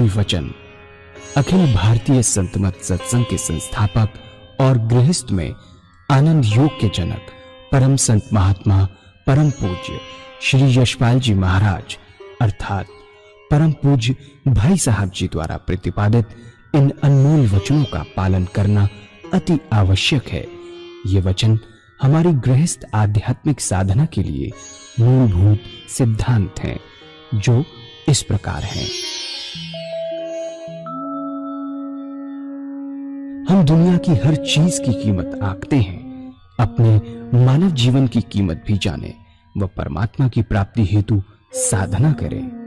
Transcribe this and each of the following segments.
अनमोल वचन अखिल भारतीय संत मत सत्संग के संस्थापक और गृहस्थ में आनंद योग के जनक परम संत महात्मा परम पूज्य श्री यशपाल जी महाराज अर्थात परम पूज्य भाई साहब जी द्वारा प्रतिपादित इन अनमोल वचनों का पालन करना अति आवश्यक है। ये वचन हमारी गृहस्थ आध्यात्मिक साधना के लिए मूलभूत सिद्धांत हैं, जो इस प्रकार हैं। हम दुनिया की हर चीज की कीमत आंकते हैं, अपने मानव जीवन की कीमत भी जाने व परमात्मा की प्राप्ति हेतु साधना करें।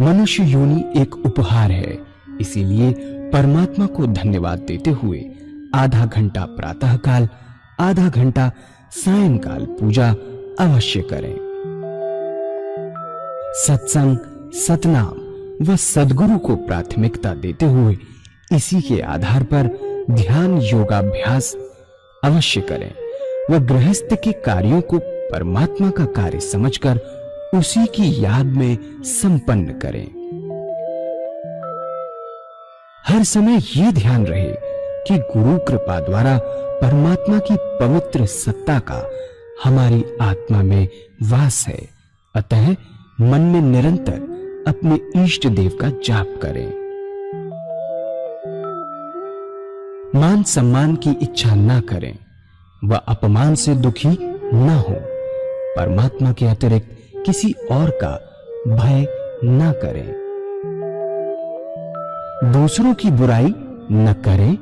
मनुष्य योनि एक उपहार है, इसीलिए परमात्मा को धन्यवाद देते हुए आधा घंटा प्रातःकाल, आधा घंटा सायंकाल पूजा अवश्य करें। सत्संग, सतनाम व सद्गुरु को प्राथमिकता देते हुए इसी के आधार पर ध्यान योगाभ्यास अवश्य करें व गृहस्थ के कार्यों को परमात्मा का कार्य समझकर उसी की याद में संपन्न करें। हर समय यह ध्यान रहे कि गुरु कृपा द्वारा परमात्मा की पवित्र सत्ता का हमारी आत्मा में वास है, अतः मन में निरंतर अपने इष्ट देव का जाप करें। मान सम्मान की इच्छा ना करें व अपमान से दुखी ना हो। परमात्मा के अतिरिक्त किसी और का भय ना करें। दूसरों की बुराई न करें,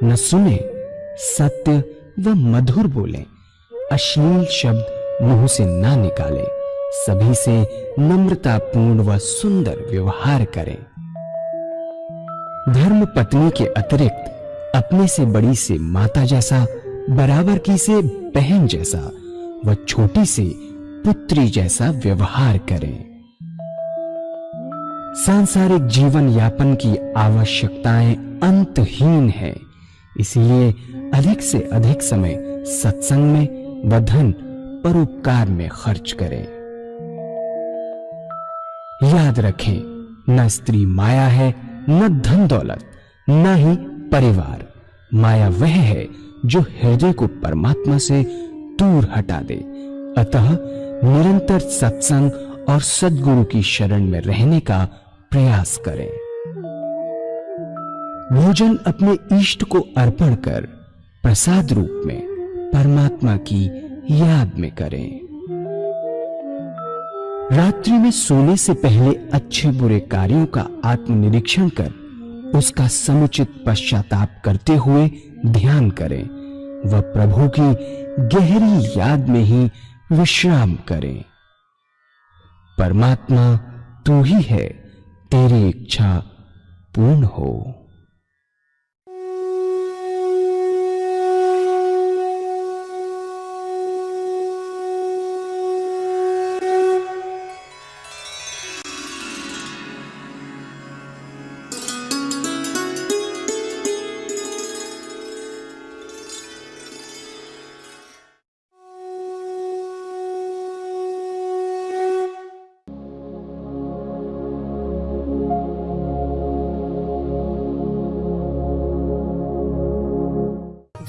न सुने, सत्य व मधुर बोलें, अश्लील शब्द मुंह से ना निकालें, सभी से नम्रतापूर्ण व सुंदर व्यवहार करें। धर्म पत्नी के अतिरिक्त अपने से बड़ी से माता जैसा, बराबर की से बहन जैसा व छोटी से पुत्री जैसा व्यवहार करें। सांसारिक जीवन यापन की आवश्यकताएं अंतहीन है, इसलिए अधिक से अधिक समय सत्संग में व धन परोपकार में खर्च करें। याद रखें, न स्त्री माया है, न धन दौलत, न ही परिवार। माया वह है जो हृदय को परमात्मा से दूर हटा दे। अतः निरंतर सत्संग और सद्गुरु की शरण में रहने का प्रयास करें। भोजन अपने इष्ट को अर्पण कर प्रसाद रूप में परमात्मा की याद में करें। रात्रि में सोने से पहले अच्छे बुरे कार्यों का आत्मनिरीक्षण कर उसका समुचित पश्चाताप करते हुए ध्यान करें व प्रभु की गहरी याद में ही विश्राम करें। परमात्मा तू ही है, तेरी इच्छा पूर्ण हो।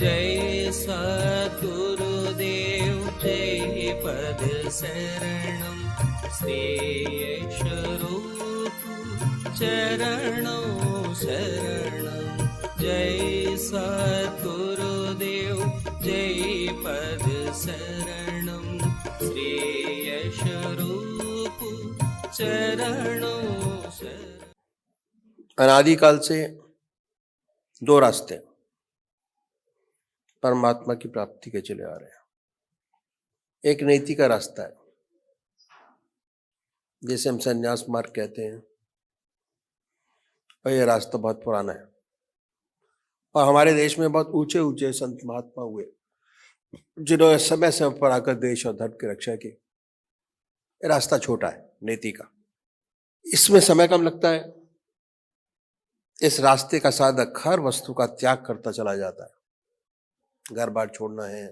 जय सद्गुरुदेव जय पद शरणम श्री स्वरूप चरणों शरणम। जय सद्गुरुदेव जय पद शरणम श्री स्वरूप चरणों शरणम। अनादिकाल से दो रास्ते परमात्मा की प्राप्ति के चले आ रहे हैं। एक नीति का रास्ता है, जिसे हम संन्यास मार्ग कहते हैं, और यह रास्ता बहुत पुराना है और हमारे देश में बहुत ऊंचे ऊंचे संत महात्मा हुए जिन्होंने समय समय पर आकर देश और धर्म की रक्षा की। यह रास्ता छोटा है नीति का, इसमें समय कम लगता है। इस रास्ते का साधक हर वस्तु का त्याग करता चला जाता है। घर बार छोड़ना है,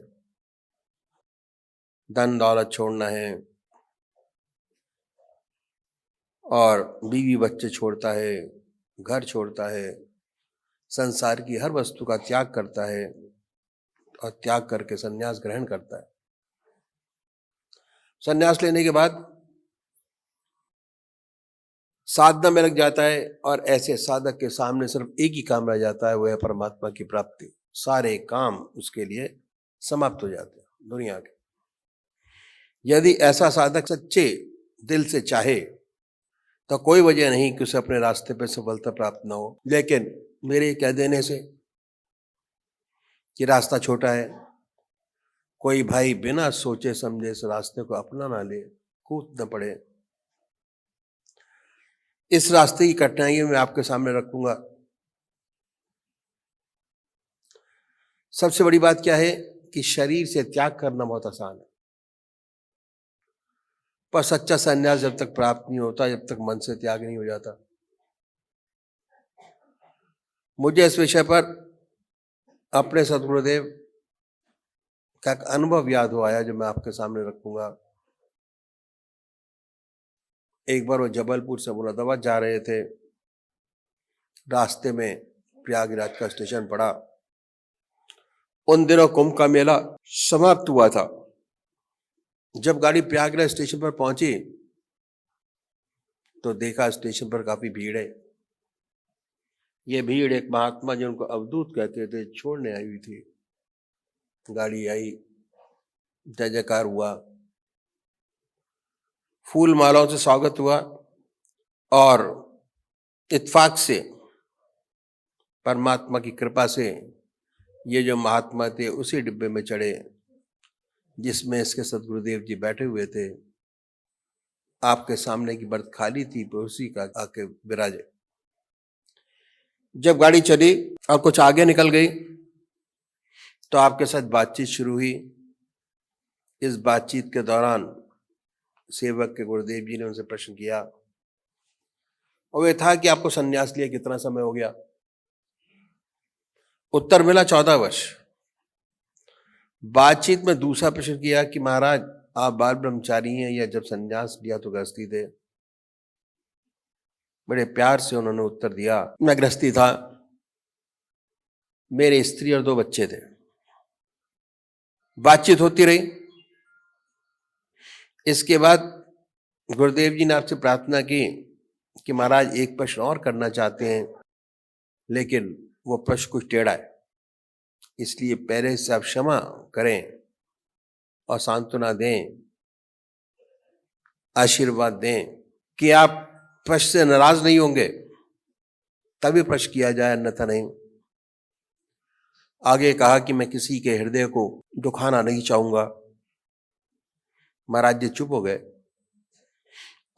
धन दौलत छोड़ना है, और बीवी बच्चे छोड़ता है, घर छोड़ता है, संसार की हर वस्तु का त्याग करता है और त्याग करके संन्यास ग्रहण करता है। संन्यास लेने के बाद साधना में लग जाता है और ऐसे साधक के सामने सिर्फ एक ही काम रह जाता है, वह है परमात्मा की प्राप्ति। सारे काम उसके लिए समाप्त हो जाते हैं दुनिया के। यदि ऐसा साधक सच्चे दिल से चाहे तो कोई वजह नहीं कि उसे अपने रास्ते पर सफलता प्राप्त न हो। लेकिन मेरे कह देने से कि रास्ता छोटा है, कोई भाई बिना सोचे समझे इस रास्ते को अपना ना ले, कूद न पड़े। इस रास्ते की कठिनाइयां मैं आपके सामने रखूंगा। सबसे बड़ी बात क्या है कि शरीर से त्याग करना बहुत आसान है, पर सच्चा संन्यास जब तक प्राप्त नहीं होता, जब तक मन से त्याग नहीं हो जाता। मुझे इस विषय पर अपने सद्गुरुदेव का एक अनुभव याद हो आया जो मैं आपके सामने रखूंगा। एक बार वो जबलपुर से मुरादाबाद जा रहे थे, रास्ते में प्रयागराज का स्टेशन पड़ा। उन दिनों कुंभ का मेला समाप्त हुआ था। जब गाड़ी प्रयागराज स्टेशन पर पहुंची तो देखा स्टेशन पर काफी भीड़ है। ये भीड़ एक महात्मा जिनको अवधूत कहते थे छोड़ने आई हुई थी। गाड़ी आई, जय जयकार हुआ, फूल मालाओं से स्वागत हुआ और इत्फाक से परमात्मा की कृपा से ये जो महात्मा थे उसी डिब्बे में चढ़े जिसमें इसके सद्गुरुदेव जी बैठे हुए थे। आपके सामने की बर्थ खाली थी, तो उसी का आके विराजे। जब गाड़ी चली और कुछ आगे निकल गई तो आपके साथ बातचीत शुरू हुई। इस बातचीत के दौरान सेवक के गुरुदेव जी ने उनसे प्रश्न किया और वह था कि आपको संन्यास लिया कितना समय हो गया। उत्तर मिला 14 वर्ष। बातचीत में दूसरा प्रश्न किया कि महाराज आप बाल ब्रह्मचारी हैं या जब संन्यास लिया तो गृहस्थी थे। बड़े प्यार से उन्होंने उत्तर दिया, मैं गृहस्थी था, मेरे स्त्री और 2 बच्चे थे। बातचीत होती रही। इसके बाद गुरुदेव जी ने आपसे प्रार्थना की कि महाराज एक प्रश्न और करना चाहते हैं, लेकिन वो प्रश्न कुछ टेढ़ा है, इसलिए पहले से आप क्षमा करें और सांत्वना दें, आशीर्वाद दें कि आप प्रश्न से नाराज नहीं होंगे, तभी प्रश्न किया जाए, अन्यथा नहीं। आगे कहा कि मैं किसी के हृदय को दुखाना नहीं चाहूंगा। महाराज जी चुप हो गए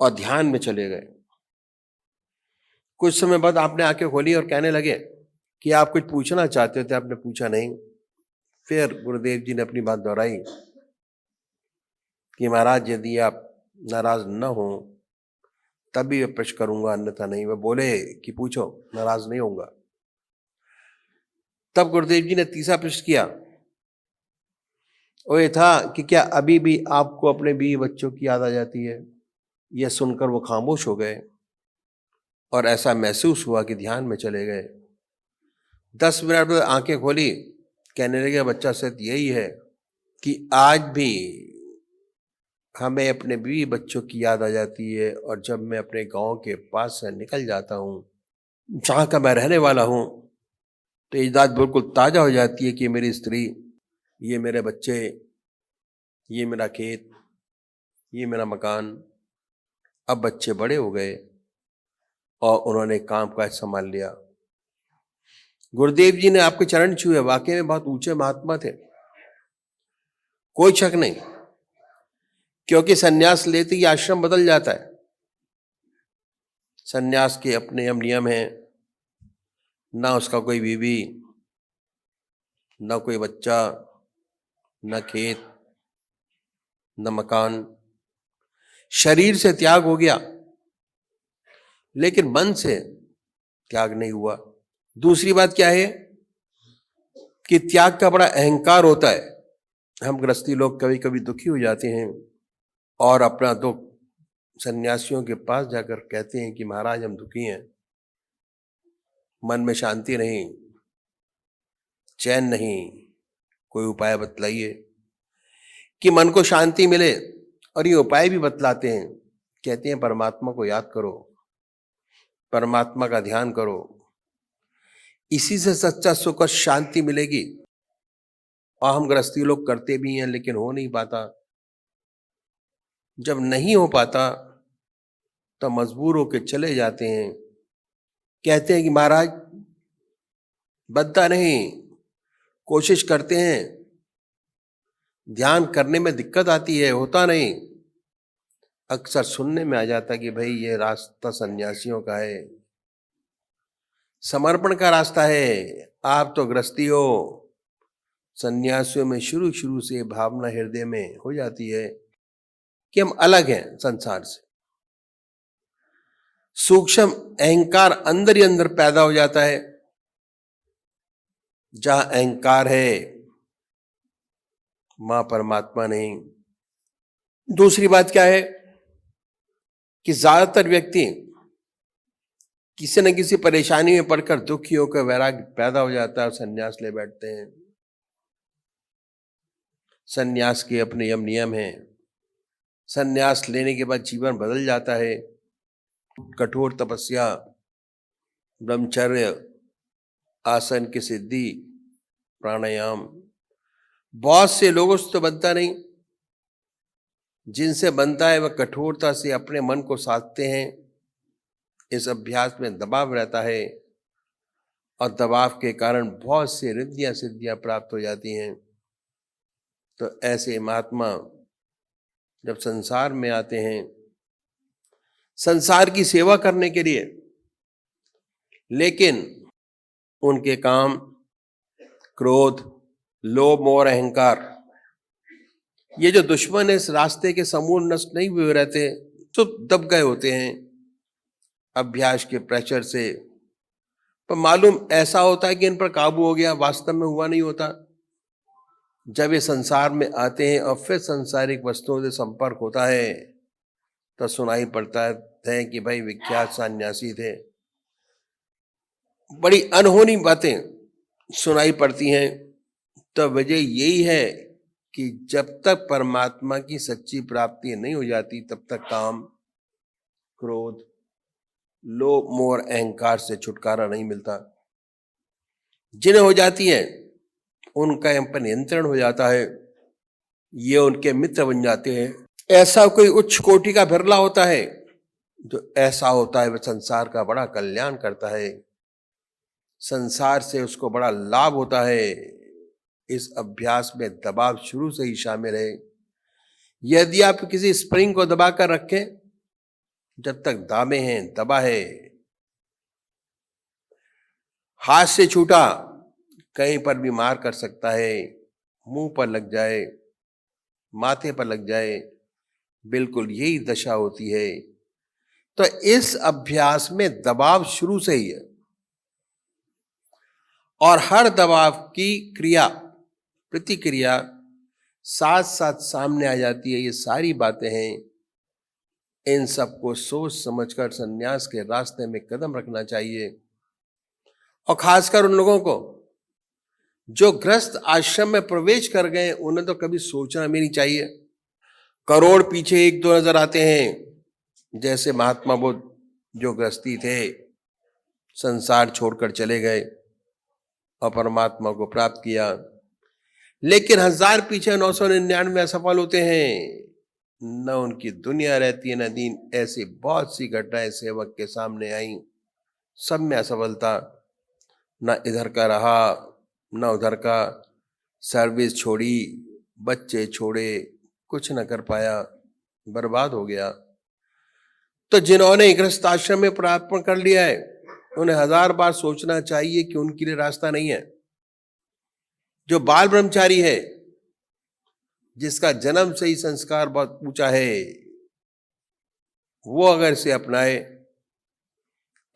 और ध्यान में चले गए। कुछ समय बाद आपने आंखें खोली और कहने लगे कि आप कुछ पूछना चाहते थे, आपने पूछा नहीं। फिर गुरुदेव जी ने अपनी बात दोहराई कि महाराज यदि आप नाराज न हो तभी मैं प्रश्न करूंगा, अन्यथा नहीं। वह बोले कि पूछो, नाराज नहीं होऊंगा। तब गुरुदेव जी ने तीसरा प्रश्न किया और ये था कि क्या अभी भी आपको अपने बीवी बच्चों की याद आ जाती है। यह सुनकर वो खामोश हो गए और ऐसा महसूस हुआ कि ध्यान में चले गए। 10 मिनट बाद आंखें खोली, कहने लगे बच्चा सत्य यही है कि आज भी हमें अपने बीवी बच्चों की याद आ जाती है, और जब मैं अपने गांव के पास से निकल जाता हूँ जहाँ का मैं रहने वाला हूँ तो ये याद बिल्कुल ताज़ा हो जाती है कि मेरी स्त्री, ये मेरे बच्चे, ये मेरा खेत, ये मेरा मकान। अब बच्चे बड़े हो गए और उन्होंने काम काज संभाल लिया। गुरुदेव जी ने आपके चरण छुए। वाकई में बहुत ऊंचे महात्मा थे, कोई शक नहीं, क्योंकि सन्यास लेते ही आश्रम बदल जाता है। सन्यास के अपने नियम हैं, ना उसका कोई बीवी, ना कोई बच्चा, ना खेत, ना मकान। शरीर से त्याग हो गया लेकिन मन से त्याग नहीं हुआ। दूसरी बात क्या है कि त्याग का बड़ा अहंकार होता है। हम गृहस्थी लोग कभी कभी दुखी हो जाते हैं और अपना दुख सन्यासियों के पास जाकर कहते हैं कि महाराज हम दुखी हैं, मन में शांति नहीं, चैन नहीं, कोई उपाय बतलाइए कि मन को शांति मिले। और ये उपाय भी बतलाते हैं, कहते हैं परमात्मा को याद करो, परमात्मा का ध्यान करो, इसी से सच्चा सुख और शांति मिलेगी। और हम गृहस्थी लोग करते भी हैं लेकिन हो नहीं पाता। जब नहीं हो पाता तो मजबूर होकर चले जाते हैं, कहते हैं कि महाराज बनता नहीं, कोशिश करते हैं, ध्यान करने में दिक्कत आती है, होता नहीं। अक्सर सुनने में आ जाता कि भाई ये रास्ता सन्यासियों का है, समर्पण का रास्ता है, आप तो गृहस्थी हो। सन्यासियों में शुरू शुरू से भावना हृदय में हो जाती है कि हम अलग हैं संसार से। सूक्ष्म अहंकार अंदर ही अंदर पैदा हो जाता है। जहां अहंकार है मां परमात्मा नहीं। दूसरी बात क्या है कि ज्यादातर व्यक्ति किसी न किसी परेशानी में पड़कर दुखी होकर वैराग्य पैदा हो जाता है और संन्यास ले बैठते हैं। संन्यास के अपने यम नियम हैं। संन्यास लेने के बाद जीवन बदल जाता है। कठोर तपस्या, ब्रह्मचर्य, आसन की सिद्धि, प्राणायाम, बहुत से लोगों से तो बनता नहीं। जिनसे बनता है वह कठोरता से अपने मन को साधते हैं। इस अभ्यास में दबाव रहता है और दबाव के कारण बहुत सी रिद्धियां सिद्धियां प्राप्त हो जाती हैं। तो ऐसे महात्मा जब संसार में आते हैं संसार की सेवा करने के लिए, लेकिन उनके काम क्रोध, लोभ, मोह और अहंकार, ये जो दुश्मन है इस रास्ते के समूल नष्ट नहीं हुए रहते, तो दब गए होते हैं अभ्यास के प्रेशर से। पर मालूम ऐसा होता है कि इन पर काबू हो गया, वास्तव में हुआ नहीं होता। जब ये संसार में आते हैं और फिर सांसारिक वस्तुओं से संपर्क होता है तो सुनाई पड़ता है कि भाई विख्यात सन्यासी थे। बड़ी अनहोनी बातें सुनाई पड़ती हैं। तो वजह यही है कि जब तक परमात्मा की सच्ची प्राप्ति नहीं हो जाती तब तक काम, क्रोध, लोभ, मोह और अहंकार से छुटकारा नहीं मिलता। जिन्हें हो जाती है उनका इन पर नियंत्रण हो जाता है, ये उनके मित्र बन जाते हैं। ऐसा कोई उच्च कोटि का बिरला होता है जो ऐसा होता है, वह संसार का बड़ा कल्याण करता है, संसार से उसको बड़ा लाभ होता है। इस अभ्यास में दबाव शुरू से ही शामिल है। यदि आप किसी स्प्रिंग को दबा कर रखें, जब तक दामे हैं, दबा है, हाथ से छूटा कहीं पर भी मार कर सकता है, मुंह पर लग जाए, माथे पर लग जाए, बिल्कुल यही दशा होती है। तो इस अभ्यास में दबाव शुरू से ही है और हर दबाव की क्रिया प्रतिक्रिया साथ साथ सामने आ जाती है। ये सारी बातें हैं, इन सबको सोच समझकर संन्यास के रास्ते में कदम रखना चाहिए। और खासकर उन लोगों को जो गृहस्थ आश्रम में प्रवेश कर गए, उन्हें तो कभी सोचना भी नहीं चाहिए। करोड़ पीछे एक दो नजर आते हैं, जैसे महात्मा बुद्ध जो गृहस्थी थे, संसार छोड़कर चले गए और परमात्मा को प्राप्त किया। लेकिन 1000 पीछे 999 असफल होते हैं। न उनकी दुनिया रहती है न दीन। ऐसी बहुत सी घटनाएं सेवक के सामने आई, सब में असफलता, न इधर का रहा न उधर का, सर्विस छोड़ी, बच्चे छोड़े, कुछ न कर पाया, बर्बाद हो गया। तो जिन्होंने गृहस्थ आश्रम में पदार्पण कर लिया है उन्हें 1000 बार सोचना चाहिए कि उनके लिए रास्ता नहीं है। जो बाल ब्रह्मचारी है, जिसका जन्म से ही संस्कार बहुत ऊंचा है, वो अगर इसे अपनाए,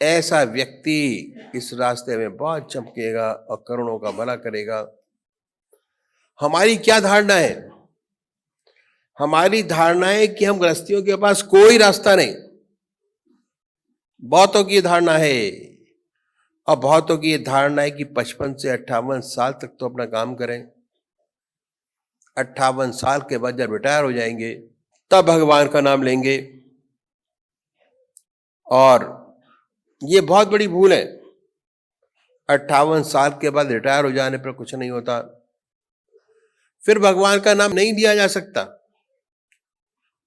ऐसा व्यक्ति इस रास्ते में बहुत चमकेगा और करोड़ों का भला करेगा। हमारी क्या धारणा है? हमारी धारणा है कि हम गृहस्थियों के पास कोई रास्ता नहीं। बहुतों की धारणा है, और बहुतों की ये धारणा है कि 55 से 58 साल तक तो अपना काम करें, 58 साल के बाद जब रिटायर हो जाएंगे तब भगवान का नाम लेंगे। और ये बहुत बड़ी भूल है। 58 साल के बाद रिटायर हो जाने पर कुछ नहीं होता, फिर भगवान का नाम नहीं लिया जा सकता।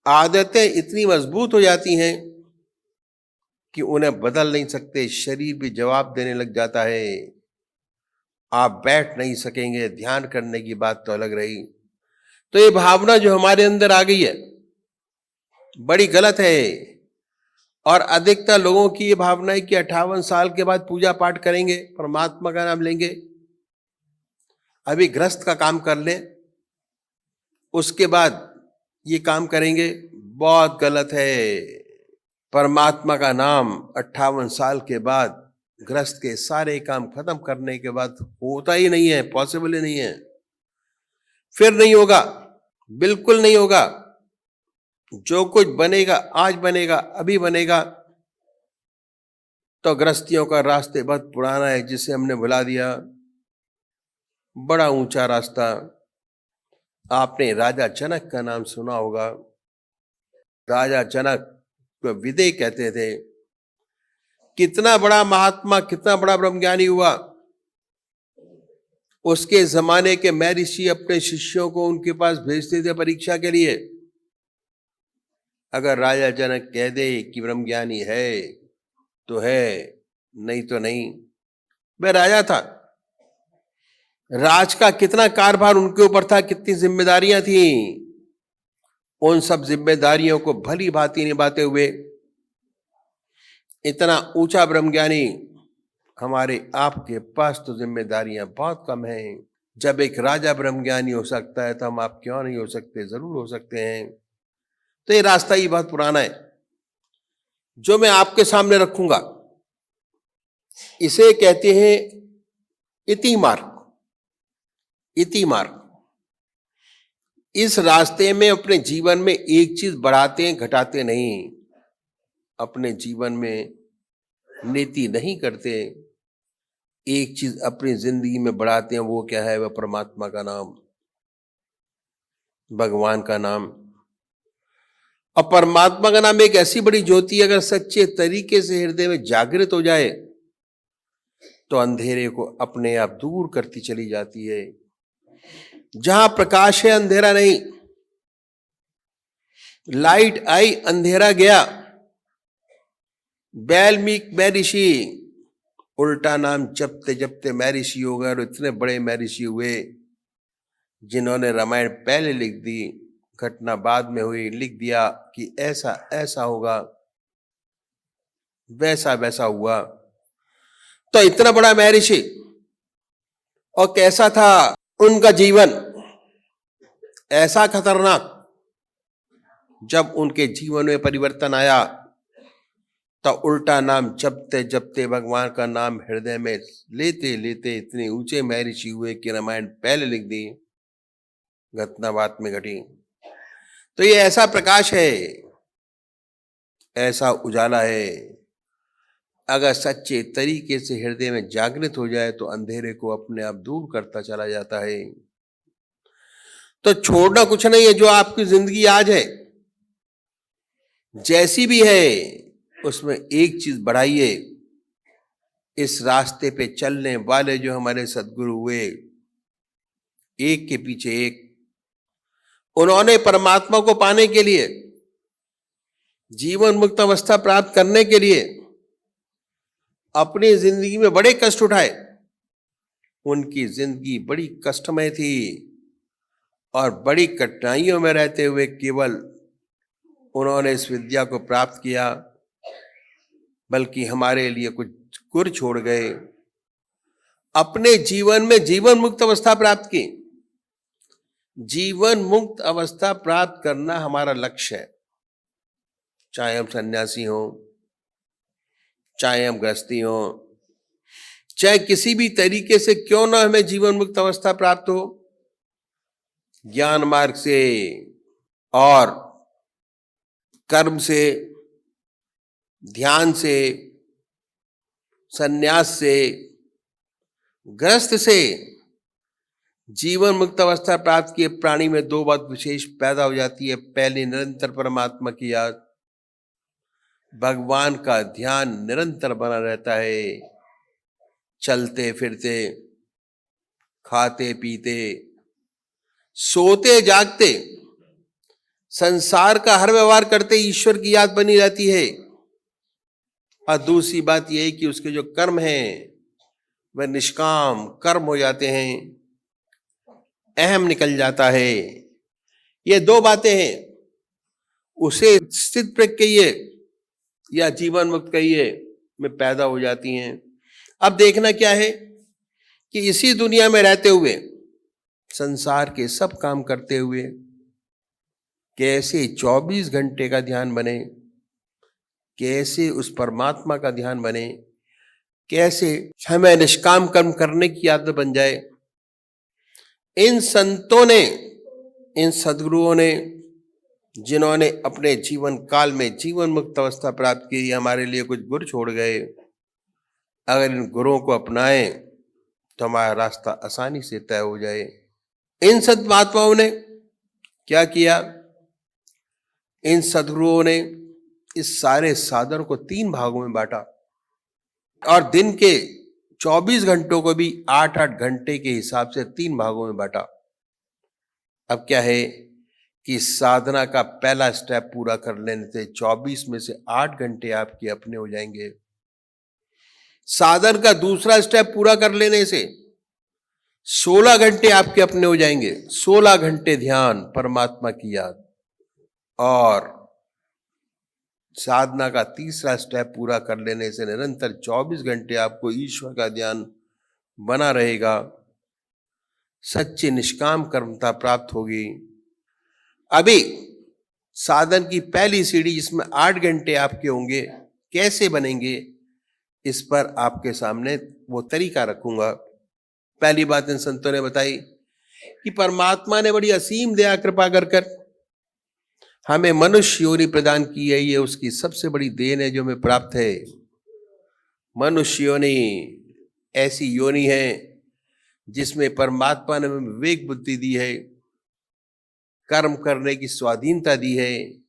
आदतें इतनी मजबूत हो जाती हैं कि उन्हें बदल नहीं सकते, शरीर भी जवाब देने लग जाता है। आप बैठ नहीं सकेंगे, ध्यान करने की बात तो अलग रही। तो ये भावना जो हमारे अंदर आ गई है बड़ी गलत है। और अधिकतर लोगों की ये भावना है कि 58 साल के बाद पूजा पाठ करेंगे, परमात्मा का नाम लेंगे, अभी गृहस्थ का काम कर लें, उसके बाद ये काम करेंगे। बहुत गलत है। परमात्मा का नाम 58 साल के बाद, गृहस्थ के सारे काम खत्म करने के बाद होता ही नहीं है, पॉसिबल ही नहीं है। फिर नहीं होगा, बिल्कुल नहीं होगा। जो कुछ बनेगा आज बनेगा, अभी बनेगा। तो गृहस्थियों का रास्ते बहुत पुराना है जिसे हमने भुला दिया। बड़ा ऊंचा रास्ता। आपने राजा जनक का नाम सुना होगा। राजा जनक को विदय कहते थे। कितना बड़ा महात्मा, कितना बड़ा ब्रह्मज्ञानी हुआ। उसके जमाने के महर्षि अपने शिष्यों को उनके पास भेजते थे परीक्षा के लिए। अगर राजा जनक कह दे कि ब्रह्मज्ञानी है तो है, नहीं तो नहीं। वह राजा था। राज का कितना कारभार उनके ऊपर था, कितनी जिम्मेदारियां थी। उन सब जिम्मेदारियों को भली भांति निभाते हुए इतना ऊंचा ब्रह्मज्ञानी, हमारे आपके पास तो जिम्मेदारियां बहुत कम हैं। जब एक राजा ब्रह्मज्ञानी हो सकता है तो हम आप क्यों नहीं हो सकते? जरूर हो सकते हैं। तो ये रास्ता ही बहुत पुराना है जो मैं आपके सामने रखूंगा। इसे कहते हैं इति मार्ग। इति मार्ग। इस रास्ते में अपने जीवन में एक चीज बढ़ाते हैं, घटाते नहीं। अपने जीवन में नीति नहीं करते, एक चीज अपनी जिंदगी में बढ़ाते हैं। वो क्या है? वह परमात्मा का नाम, भगवान का नाम। और परमात्मा का नाम एक ऐसी बड़ी ज्योति, अगर सच्चे तरीके से हृदय में जागृत हो जाए तो अंधेरे को अपने आप दूर करती चली जाती है। जहां प्रकाश है अंधेरा नहीं। लाइट आई, अंधेरा गया। वाल्मीकि महर्षि उल्टा नाम जपते जपते महर्षि हो गए, और इतने बड़े महर्षि हुए जिन्होंने रामायण पहले लिख दी, घटना बाद में हुई। लिख दिया कि ऐसा ऐसा होगा, वैसा वैसा हुआ। तो इतना बड़ा महर्षि, और कैसा था उनका जीवन? ऐसा खतरनाक। जब उनके जीवन में परिवर्तन आया तो उल्टा नाम जपते जपते, भगवान का नाम हृदय में लेते लेते इतने ऊंचे महर्षि हुए कि रामायण पहले लिख दी, घटना बाद में घटी। तो ये ऐसा प्रकाश है, ऐसा उजाला है। अगर सच्चे तरीके से हृदय में जागृत हो जाए तो अंधेरे को अपने आप दूर करता चला जाता है। तो छोड़ना कुछ नहीं है। जो आपकी जिंदगी आज है, जैसी भी है, उसमें एक चीज बढ़ाइए। इस रास्ते पे चलने वाले जो हमारे सद्गुरु हुए, एक के पीछे एक, उन्होंने परमात्मा को पाने के लिए, जीवन मुक्त अवस्था प्राप्त करने के लिए अपनी जिंदगी में बड़े कष्ट उठाए। उनकी जिंदगी बड़ी कष्टमय थी, और बड़ी कठिनाइयों में रहते हुए केवल उन्होंने इस विद्या को प्राप्त किया, बल्कि हमारे लिए कुछ गुर छोड़ गए। अपने जीवन में जीवन मुक्त अवस्था प्राप्त की। जीवन मुक्त अवस्था प्राप्त करना हमारा लक्ष्य है। चाहे हम सन्यासी हों, चाहे हम गृहस्थी हों, चाहे किसी भी तरीके से क्यों ना हमें जीवन मुक्त अवस्था प्राप्त हो, ज्ञान मार्ग से और कर्म से, ध्यान से, संन्यास से, ग्रस्त से जीवन मुक्त अवस्था प्राप्त किए प्राणी में दो बात विशेष पैदा हो जाती है। पहली, निरंतर परमात्मा की याद, भगवान का ध्यान निरंतर बना रहता है। चलते फिरते, खाते पीते, सोते जागते, संसार का हर व्यवहार करते ईश्वर की याद बनी रहती है। और दूसरी बात यह है कि उसके जो कर्म हैं वह निष्काम कर्म हो जाते हैं, अहम निकल जाता है। ये दो बातें हैं, उसे स्थित प्रज्ञ कहिए या जीवन मुक्त कहिए, में पैदा हो जाती हैं। अब देखना क्या है कि इसी दुनिया में रहते हुए, संसार के सब काम करते हुए, कैसे 24 घंटे का ध्यान बने, कैसे उस परमात्मा का ध्यान बने, कैसे हमें निष्काम कर्म करने की आदत बन जाए। इन संतों ने, इन सदगुरुओं ने, जिन्होंने अपने जीवन काल में जीवन मुक्त अवस्था प्राप्त की, हमारे लिए कुछ गुर छोड़ गए। अगर इन गुरुओं को अपनाएं तो हमारा रास्ता आसानी से तय हो जाए। इन सत महात्माओं ने क्या किया? इन सदगुरुओं ने इस सारे साधन को 3 भागों में बांटा और दिन के 24 घंटों को भी 8-8 घंटे के हिसाब से 3 भागों में बांटा। अब क्या है कि साधना का पहला स्टेप पूरा कर लेने से 24 में से 8 घंटे आपके अपने हो जाएंगे। साधन का दूसरा स्टेप पूरा कर लेने से 16 घंटे आपके अपने हो जाएंगे। 16 घंटे ध्यान, परमात्मा की याद। और साधना का तीसरा स्टेप पूरा कर लेने से निरंतर 24 घंटे आपको ईश्वर का ध्यान बना रहेगा। सच्ची निष्काम कर्मता प्राप्त होगी। अभी साधन की पहली सीढ़ी जिसमें 8 घंटे आपके होंगे, कैसे बनेंगे, इस पर आपके सामने वो तरीका रखूंगा। पहली बात इन संतों ने बताई कि परमात्मा ने बड़ी असीम दया कृपा कर हमें मनुष्य योनि प्रदान की है। ये उसकी सबसे बड़ी देन है जो हमें प्राप्त है। मनुष्य योनि ऐसी योनि है जिसमें परमात्मा ने हमें विवेक बुद्धि दी है, कर्म करने की स्वाधीनता दी है।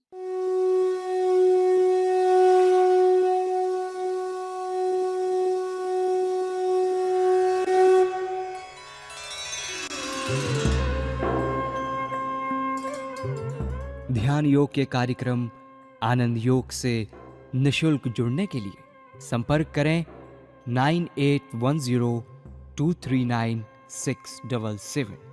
ध्यान योग के कार्यक्रम आनंद योग से निशुल्क जुड़ने के लिए संपर्क करें 9810239677।